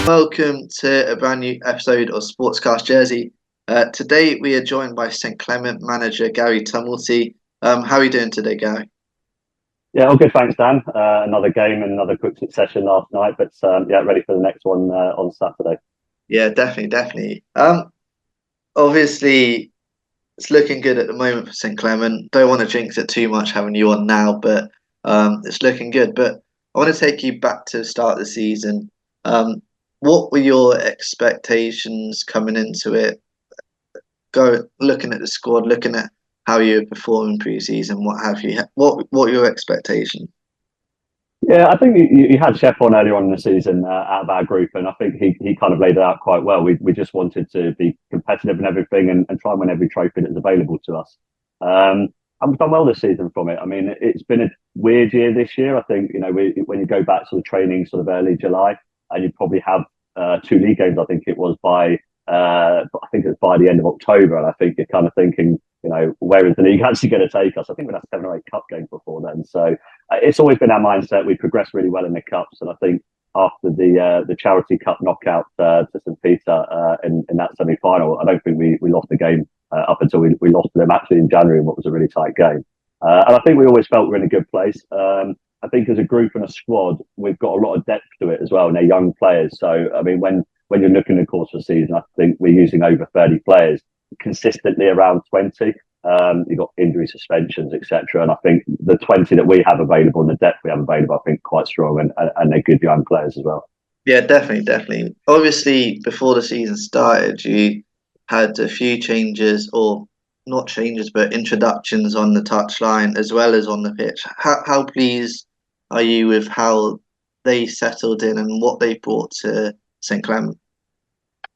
Welcome to a brand new episode of Sportscast Jersey. Today we are joined by St Clement manager Gary Tumelty. How are you doing today, Gary? Yeah, all good, thanks, Dan. Another game and another quick succession last night, but ready for the next one on Saturday. Yeah, definitely. Obviously it's looking good at the moment for St Clement. Don't want to jinx it too much having you on now, but it's looking good. But I want to take you back to the start of the season. What were your expectations coming into it? Go looking at the squad, looking at how you were performing pre-season, what have you? What are your expectations? Yeah, I think you had Shep on earlier on in the season out of our group, and I think he kind of laid it out quite well. We just wanted to be competitive and everything and try and win every trophy that's available to us. And we've done well this season from it. I mean, it's been a weird year this year. I think, when you go back to the training sort of early July, and you probably have two league games, I think it was I think it's by the end of October, and I think you're kind of thinking, where is the league actually going to take us? I think we'd have 7 or 8 cup games before then. So it's always been our mindset. We progressed really well in the cups, and I think after the Charity Cup knockout to St Peter in that semi-final, I don't think we lost the game up until we lost to them actually in January in what was a really tight game. And I think we always felt we're in a good place. I think as a group and a squad, we've got a lot of depth to it as well, and they're young players. So, I mean, when you're looking at the course of the season, I think we're using over 30 players consistently around 20. You've got injury suspensions, etc. And I think the 20 that we have available and the depth we have available, I think quite strong and they're good young players as well. Yeah, definitely. Obviously, before the season started, you had a few changes, or not changes, but introductions on the touchline as well as on the pitch. How pleased are you with how they settled in and what they brought to St Clement?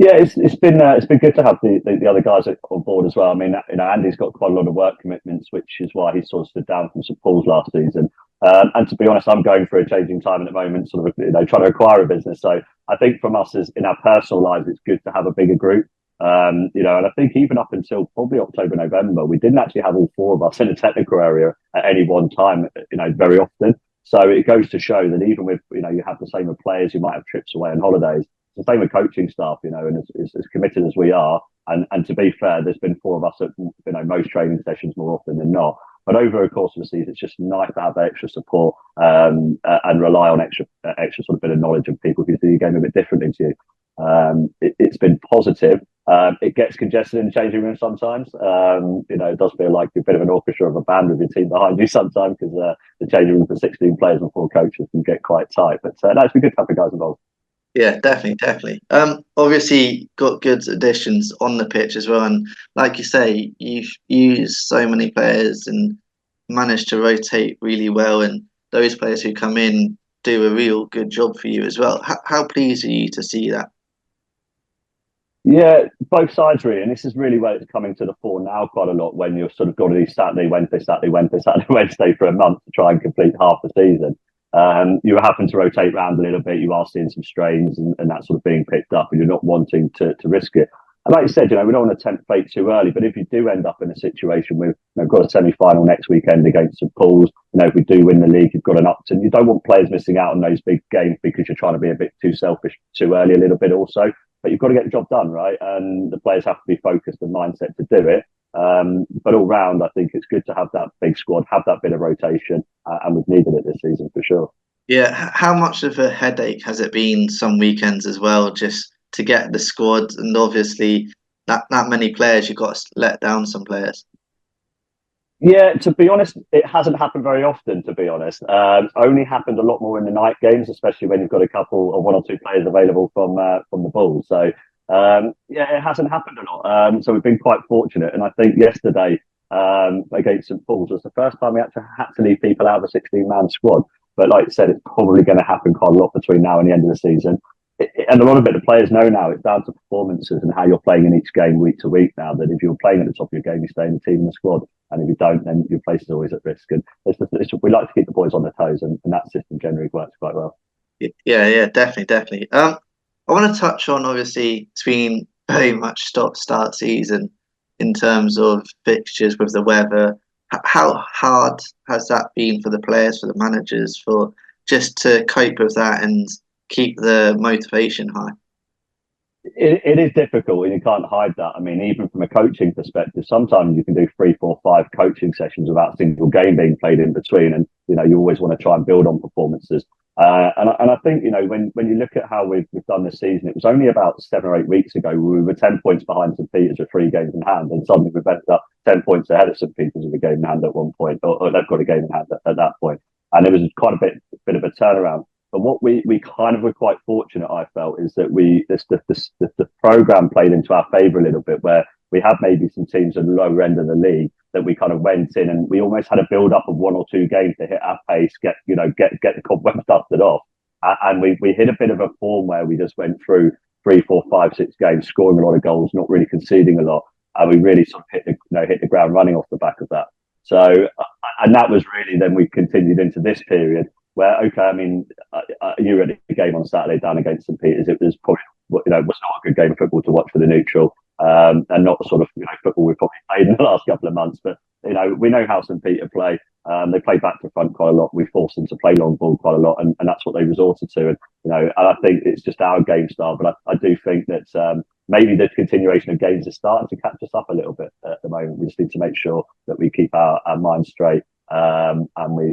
Yeah, it's been good to have the other guys on board as well. I mean, Andy's got quite a lot of work commitments, which is why he sort of stood down from St Paul's last season. And to be honest, I'm going through a changing time at the moment, sort of trying to acquire a business. So I think from us as in our personal lives, it's good to have a bigger group. And I think even up until probably October, November, we didn't actually have all four of us in a technical area at any one time, very often. So it goes to show that even with, you have the same with players who might have trips away on holidays, it's the same with coaching staff, and as committed as we are. And to be fair, there's been four of us at, most training sessions more often than not. But over the course of the season, it's just nice to have that extra support and rely on extra sort of bit of knowledge of people who see the game a bit differently to you. It's been positive. It gets congested in the changing room sometimes. It does feel like you're a bit of an orchestra of a band with your team behind you sometimes because the changing room for 16 players and 4 coaches can get quite tight. But no, it's been good to have the guys involved. Yeah, definitely. Obviously got good additions on the pitch as well, and like you say, you've used so many players and managed to rotate really well, and those players who come in do a real good job for you as well. How pleased are you to see that? Yeah, both sides really, and this is really where it's coming to the fore now quite a lot when you've sort of got to do Saturday, Wednesday, Saturday, Wednesday, Saturday, Wednesday for a month to try and complete half the season. You happen to rotate around a little bit. You are seeing some strains and that sort of being picked up, and you're not wanting to risk it. And like you said, we don't want to tempt fate too early. But if you do end up in a situation with, got a semi-final next weekend against St Paul's, if we do win the league, you've got an Upton. You don't want players missing out on those big games because you're trying to be a bit too selfish too early a little bit also. But you've got to get the job done, right? And the players have to be focused and mindset to do it. But all round, I think it's good to have that big squad, have that bit of rotation, and we've needed it this season for sure. Yeah, how much of a headache has it been some weekends as well, just to get the squad, and obviously that many players, you've got to let down some players. Yeah, to be honest, it hasn't happened very often, to be honest. Only happened a lot more in the night games, especially when you've got a couple or 1 or 2 players available from the Bulls. So, it hasn't happened a lot. So we've been quite fortunate. And I think yesterday against St Paul's was the first time we had to leave people out of a 16-man squad. But like I said, it's probably going to happen quite a lot between now and the end of the season. And a lot of it, the players know now, it's down to performances and how you're playing in each game week to week now, that if you're playing at the top of your game, you stay in the team and the squad. And if you don't, then your place is always at risk. And we like to keep the boys on their toes, and that system generally works quite well. Yeah, definitely. I want to touch on, obviously, it's been very much stop-start season in terms of fixtures with the weather. How hard has that been for the players, for the managers, for just to cope with that and keep the motivation high? It is difficult, and you can't hide that. I mean, even from a coaching perspective, sometimes you can do 3, 4, 5 coaching sessions without a single game being played in between, and you always want to try and build on performances. And I think when you look at how we've done this season, it was only about 7 or 8 weeks ago we were 10 points behind St Peters with 3 games in hand, and suddenly we've ended up 10 points ahead of St Peters with a game in hand at one point, or they've got a game in hand at that point, and it was quite a bit of a turnaround. But what we kind of were quite fortunate, I felt, is that the program played into our favour a little bit, where we had maybe some teams at the lower end of the league that we kind of went in and we almost had a build up of 1 or 2 games to hit our pace, get the cobwebs dusted off, and we hit a bit of a form where we just went through 3, 4, 5, 6 games, scoring a lot of goals, not really conceding a lot, and we really sort of hit the ground running off the back of that. So, and that was really then we continued into this period where, okay, I mean, you were at the game on Saturday down against St Peters. It was probably, was not a good game of football to watch for the neutral, and not the sort of football we've probably played in the last couple of months. But we know how St Peter play. They play back to front quite a lot. We force them to play long ball quite a lot, and that's what they resorted to. And I think it's just our game style. But I do think that maybe the continuation of games is starting to catch us up a little bit at the moment. We just need to make sure that we keep our minds straight, and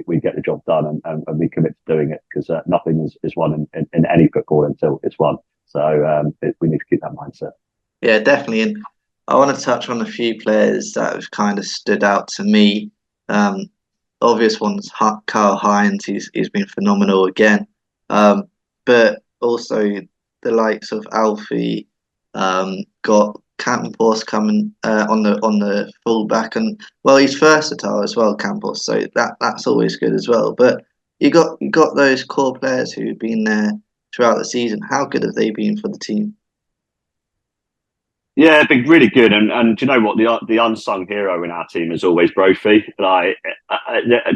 we get the job done, and we commit to doing it, because nothing is won in any football until it's won. So we need to keep that mindset. Yeah, definitely. And I want to touch on a few players that have kind of stood out to me. Obvious one's Carl Hines. He's been phenomenal again. But also the likes of Alfie, got Campos coming on the full back, and well, he's versatile as well, Campos. So that's always good as well. But you got those core players who've been there throughout the season. How good have they been for the team? Yeah, been really good, and do you know what, the unsung hero in our team is always Brophy. Like,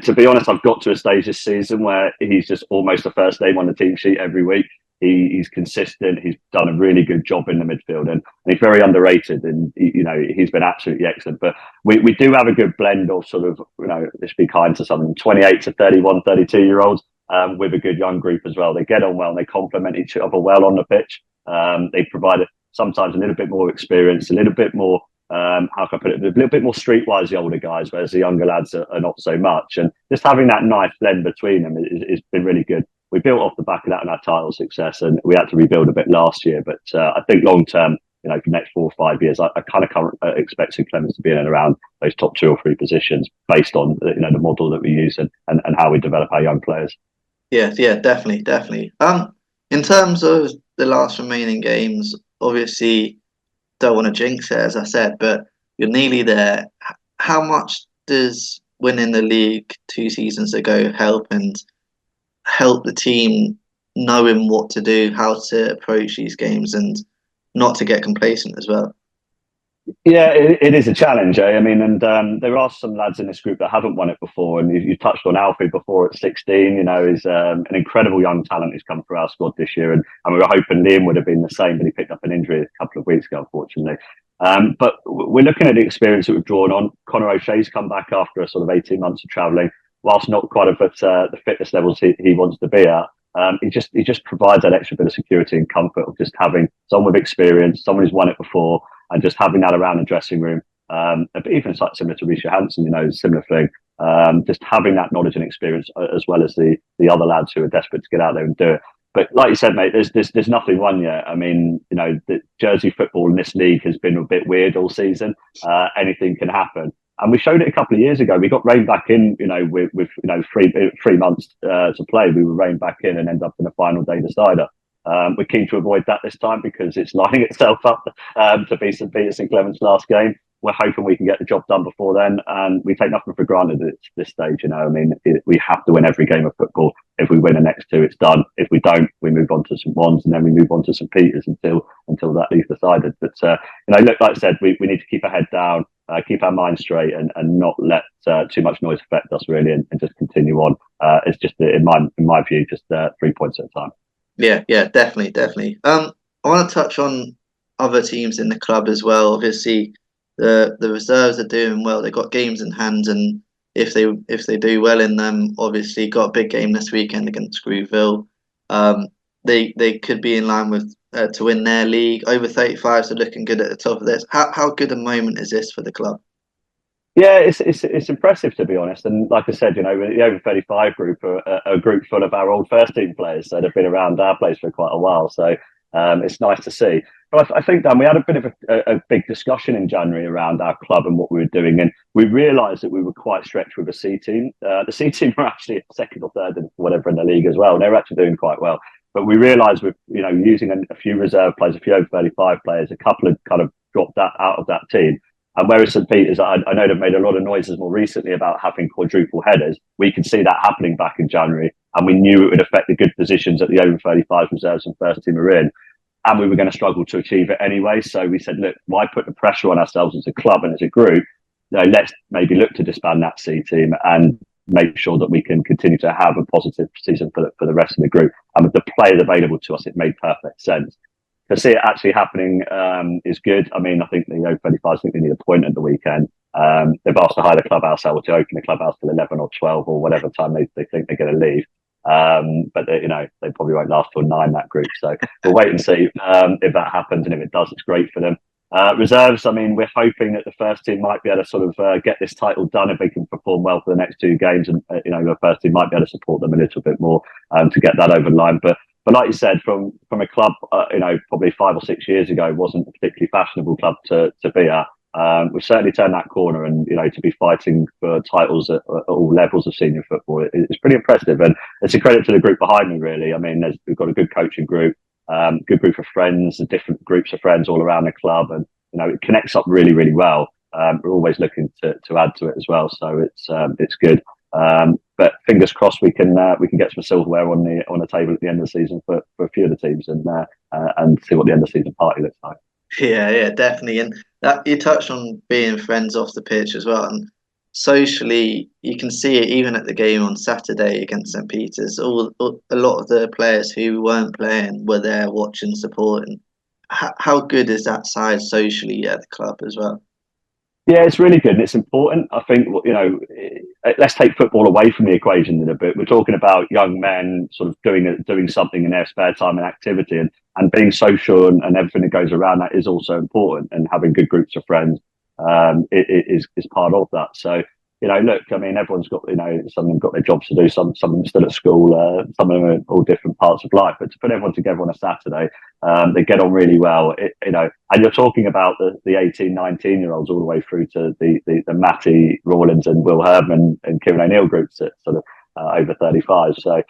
to be honest, I've got to a stage this season where he's just almost the first name on the team sheet every week. He's consistent. He's done a really good job in the midfield, and he's very underrated. And he's been absolutely excellent. But we do have a good blend of sort of let's be kind to some 28 to 31, 32-year-olds, with a good young group as well. They get on well, and they complement each other well on the pitch. They provide sometimes a little bit more experience, a little bit more, how can I put it, a little bit more streetwise, the older guys, whereas the younger lads are not so much. And just having that nice blend between them has been really good. We built off the back of that in our title success, and we had to rebuild a bit last year. But I think long term, for the next 4 or 5 years, I kind of expect St Clement to be in and around those top 2 or 3 positions based on the model that we use and how we develop our young players. Yeah, definitely. In terms of the last remaining games, obviously don't want to jinx it, as I said, but you're nearly there. How much does winning the league 2 seasons ago help the team knowing what to do, how to approach these games, and not to get complacent as well? Yeah, it is a challenge, eh? I mean, and there are some lads in this group that haven't won it before, and you touched on Alfie before at 16. He's an incredible young talent who's come through our squad this year, and we were hoping Liam would have been the same, but he picked up an injury a couple of weeks ago, unfortunately. But we're looking at the experience that we've drawn on. Connor O'Shea's come back after a sort of 18 months of travelling, whilst not quite at the fitness levels he wants to be at. He just provides that extra bit of security and comfort of just having someone with experience, someone who's won it before, and just having that around the dressing room. But even it's similar to Risha Hansen, similar thing. Just having that knowledge and experience, as well as the other lads who are desperate to get out there and do it. But like you said, mate, there's nothing won yet. I mean, the Jersey football in this league has been a bit weird all season. Anything can happen. And we showed it a couple of years ago. We got reined back in, with 3 months to play. We were reined back in and end up in a final day decider. We're keen to avoid that this time because it's lining itself up to be St Peter St Clement's last game. We're hoping we can get the job done before then, and we take nothing for granted at this stage. I mean, we have to win every game of football. If we win the next 2, it's done. If we don't, we move on to St Wands, and then we move on to St Peters until that league's decided. But look, like I said, we need to keep our head down, keep our mind straight, and not let too much noise affect us really, and just continue on. It's just in my view, just 3 points at a time. Yeah, definitely. I want to touch on other teams in the club as well. Obviously, the reserves are doing well. They've got games in hand, and if they do well in them, obviously got a big game this weekend against Screwville. they could be in line with to win their league. Over 35s are looking good at the top of this. How good a moment is this for the club? Yeah, it's impressive, to be honest. And like I said, the over 35 group are a group full of our old first team players that have been around our place for quite a while. So it's nice to see. But I think, Dan, we had a bit of a big discussion in January around our club and what we were doing, and we realised that we were quite stretched with the C team. The C team were actually second or third in whatever in the league as well. They were actually doing quite well. But we realised with using a few reserve players, a few over 35 players, a couple had kind of dropped that out of that team. And whereas St Peter's, I know they've made a lot of noises more recently about having quadruple headers, we could see that happening back in January. And we knew it would affect the good positions that the over 35 reserves and first team are in. And we were going to struggle to achieve it anyway. So we said, look, why put the pressure on ourselves as a club and as a group? Let's maybe look to disband that C team and make sure that we can continue to have a positive season for the rest of the group. And with the players available to us, it made perfect sense. To see it actually happening is good. I mean, I think the over 35s think they need a point at the weekend. They've asked to hire the clubhouse out to open the clubhouse till 11 or 12 or whatever time they think they're going to leave. But they probably won't last till 9, that group. So we'll wait and see if that happens. And if it does, it's great for them. Reserves, I mean, we're hoping that the first team might be able to sort of get this title done if they can perform well for the next 2 games. And, the first team might be able to support them a little bit more to get that over the line. But like you said, from a club, probably 5 or 6 years ago, wasn't a particularly fashionable club to be at. We've certainly turned that corner, and to be fighting for titles at all levels of senior football, it's pretty impressive, and it's a credit to the group behind me. Really, I mean, we've got a good coaching group, good group of friends, different groups of friends all around the club, and it connects up really, really well. We're always looking to add to it as well, so it's good. But fingers crossed we can get some silverware on the table at the end of the season for a few of the teams, and see what the end of the season party looks like. Yeah, definitely. And that you touched on being friends off the pitch as well. And socially, you can see it even at the game on Saturday against St Peter's. A lot of the players who weren't playing were there watching, supporting. How good is that side socially at the club as well? Yeah, it's really good and it's important. I think, let's take football away from the equation in a bit. We're talking about young men sort of doing something in their spare time and activity, and being social and everything that goes around that is also important. And having good groups of friends is part of that. So, look, I mean, everyone's got, some of them got their jobs to do, some of them still at school, some of them are all different parts of life. But to put everyone together on a Saturday, they get on really well, and you're talking about the 18, 19-year-olds all the way through to the Matty Rawlins and Will Herman and Kieran O'Neill groups at sort of over 35. So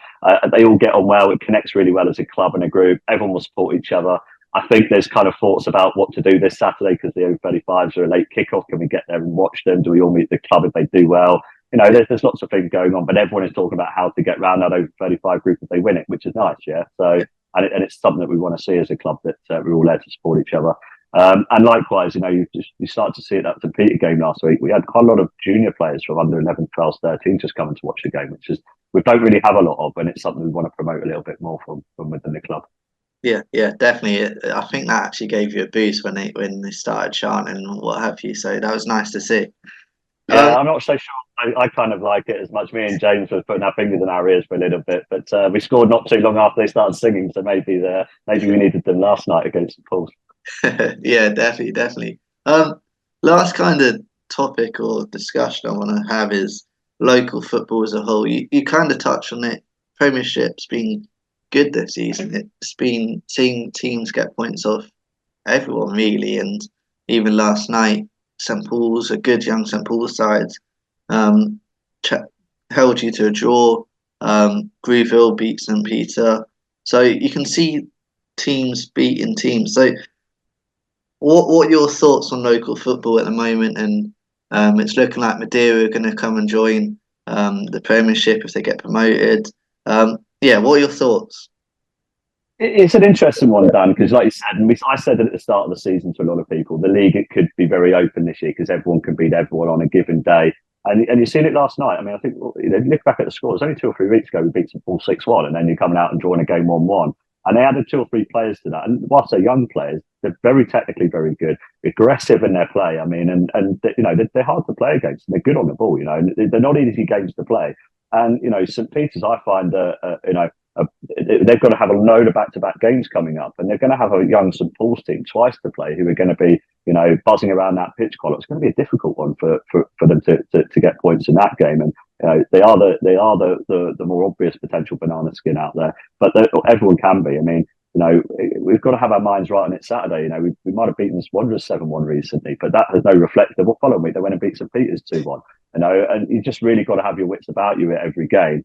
they all get on well. It connects really well as a club and a group. Everyone will support each other. I think there's kind of thoughts about what to do this Saturday because the over 35s are a late kickoff. Can we get there and watch them? Do we all meet the club if they do well? There's lots of things going on, but everyone is talking about how to get round that over 35 group if they win it, which is nice, yeah. So, and it's something that we want to see as a club, that we're all there to support each other. And likewise, you start to see it at the St Peter game last week. We had quite a lot of junior players from under 11, 12, 13 just coming to watch the game, which is we don't really have a lot of, and it's something we want to promote a little bit more from within the club. Yeah, definitely. I think that actually gave you a boost when they started chanting and what have you. So that was nice to see. Yeah, I'm not so sure. I kind of like it as much. Me and James were putting our fingers in our ears for a little bit, but we scored not too long after they started singing. So maybe we needed them last night against the Pools. Yeah, definitely. Last kind of topic or discussion I want to have is local football as a whole. You kind of touched on it. Premiership's been good this season. It's been seeing teams get points off everyone really, and even last night, St Paul's, a good young St Paul's side, held you to a draw. Grooville beat St Peter, so you can see teams beating teams. So, what are your thoughts on local football at the moment? And it's looking like Madeira are going to come and join the Premiership if they get promoted. Yeah, what are your thoughts? It's an interesting one, Dan, because like you said, and I said it at the start of the season to a lot of people, the league, it could be very open this year because everyone can beat everyone on a given day. And you've seen it last night. I mean, I think, look back at the scores, only 2 or 3 weeks ago, we beat St Paul 6-1, and then you're coming out and drawing a game 1-1. And they added 2 or 3 players to that. And whilst they're young players, they're very technically very good, aggressive in their play. I mean, and they're hard to play against. And they're good on the ball, and they're not easy games to play. And, St Peter's, I find, they've got to have a load of back-to-back games coming up, and they're going to have a young St Paul's team twice to play, who are going to be, buzzing around that pitch collar. It's going to be a difficult one for them to get points in that game, and they are the more obvious potential banana skin out there, but everyone can be. I mean, we've got to have our minds right on it Saturday. We might have beaten Wanderers 7-1 recently, but that has no reflective. Well, following week they went and beat St Peters 2-1. And you just really got to have your wits about you at every game.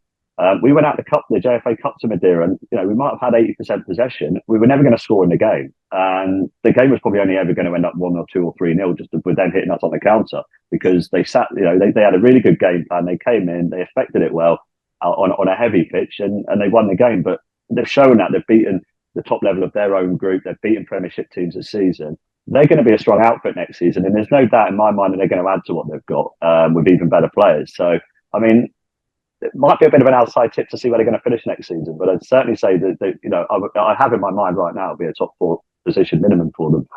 We went out the JFA Cup to Madeira, and we might have had 80% possession. We were never going to score in the game, and the game was probably only ever going to end up 1 or 2 or 3-0, just with them hitting us on the counter, because they sat. They had a really good game plan. They came in, they affected it well on a heavy pitch, and they won the game. But they've shown that they've beaten the top level of their own group. They've beaten Premiership teams this season. They're going to be a strong outfit next season, and there's no doubt in my mind that they're going to add to what they've got with even better players. So, I mean, it might be a bit of an outside tip to see where they're going to finish next season, but I'd certainly say that I have in my mind right now it'll be a top 4 position minimum for them,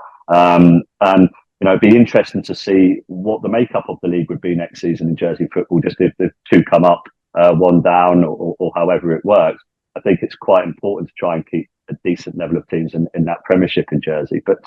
and it'd be interesting to see what the makeup of the league would be next season in Jersey football. Just if the 2 come up, 1 down, or however it works. I think it's quite important to try and keep a decent level of teams in that Premiership in Jersey. But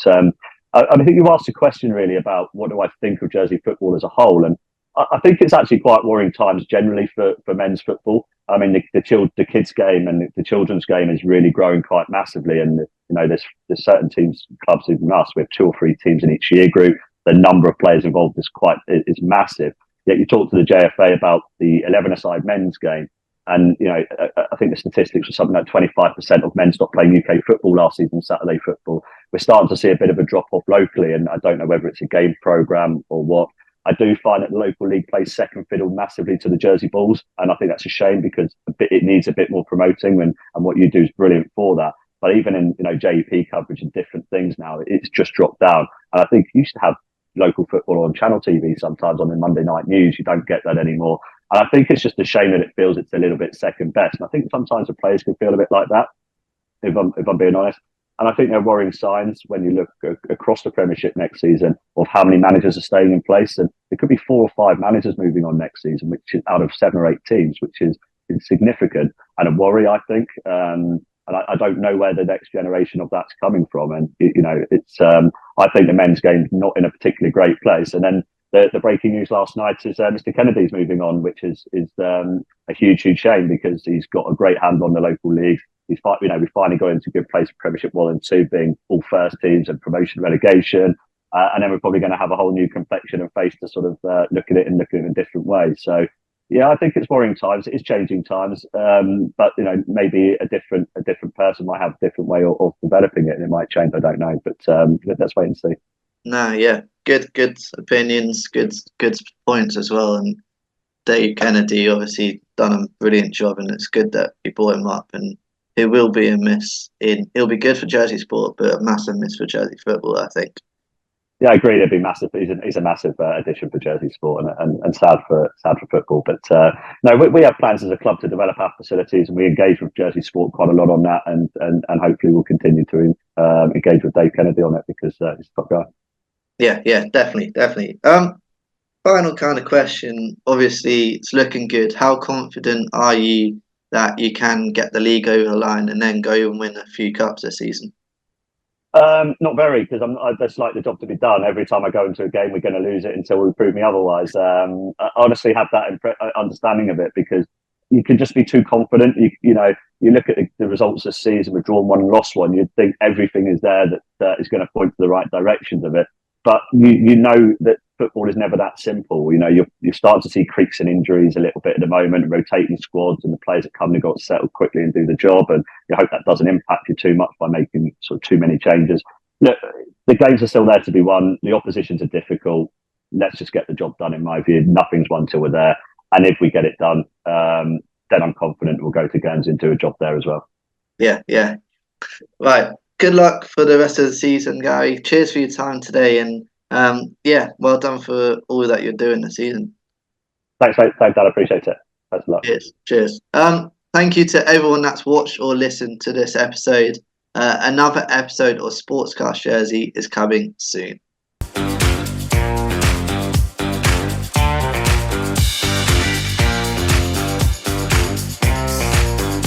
I think you asked a question really about what do I think of Jersey football as a whole, and I think it's actually quite worrying times generally for men's football. I mean, the kids game and the children's game is really growing quite massively, and there's certain teams, clubs, even us, we have 2 or 3 teams in each year group. The number of players involved is massive. Yet you talk to the JFA about the 11-a-side men's game, and I think the statistics were something like 25% of men stopped playing UK football last season, Saturday football. We're starting to see a bit of a drop off locally, and I don't know whether it's a game programme or what. I do find that the local league plays second fiddle massively to the Jersey Bulls, and I think that's a shame because it needs a bit more promoting, and what you do is brilliant for that. But even in JEP coverage and different things now, it's just dropped down. And I think you used to have local football on Channel TV sometimes on the Monday night news. You don't get that anymore. And I think it's just a shame that it feels it's a little bit second best. And I think sometimes the players can feel a bit like that, if I'm being honest. And I think there are worrying signs when you look across the Premiership next season of how many managers are staying in place. And there could be 4 or 5 managers moving on next season, which is out of 7 or 8 teams, which is significant and a worry, I think. And I don't know where the next generation of that's coming from. And, it's I think the men's game's not in a particularly great place. And then the breaking news last night is Mr. Kennedy's moving on, which is a huge shame because he's got a great hand on the local league. We finally got into a good place for Premiership 1 and 2, being all first teams and promotion relegation. And then we're probably going to have a whole new complexion and face to sort of look at it in a different way. So, yeah, I think it's worrying times. It is changing times. But, maybe a different person might have a different way of developing it, and it might change. I don't know. But let's wait and see. No, yeah. Good opinions, good points as well. And Dave Kennedy obviously done a brilliant job, and it's good that you brought him up. And it will be a miss. It'll be good for Jersey sport, but a massive miss for Jersey football, I think. Yeah, I agree. It'd be massive. He's a massive addition for Jersey sport, and sad for football. But no, we have plans as a club to develop our facilities, and we engage with Jersey sport quite a lot on that, and hopefully we'll continue to engage with Dave Kennedy on it because he's a top guy. Yeah, definitely. Final kind of question. Obviously, it's looking good. How confident are you that you can get the league over the line and then go and win a few cups this season? Not very, because there's like the job to be done. Every time I go into a game, we're going to lose it until we prove me otherwise. I honestly have that understanding of it because you can just be too confident. You look at the results this season. We've drawn 1 and lost 1. You'd think everything is there that is going to point to the right directions of it. But you know that football is never that simple. You start to see creaks and injuries a little bit at the moment, and rotating squads, and the players that come and got to settle quickly and do the job. And you hope that doesn't impact you too much by making sort of too many changes. Look, the games are still there to be won. The oppositions are difficult. Let's just get the job done. In my view, nothing's won till we're there. And if we get it done, then I'm confident we'll go to Guernsey and do a job there as well. Yeah. Right. Good luck for the rest of the season, Gary. Cheers for your time today, and well done for all that you're doing this season. Thanks, mate. Thanks, Dad. I appreciate it. Thanks a lot. Cheers. Thank you to everyone that's watched or listened to this episode. Another episode of Sportscast Jersey is coming soon.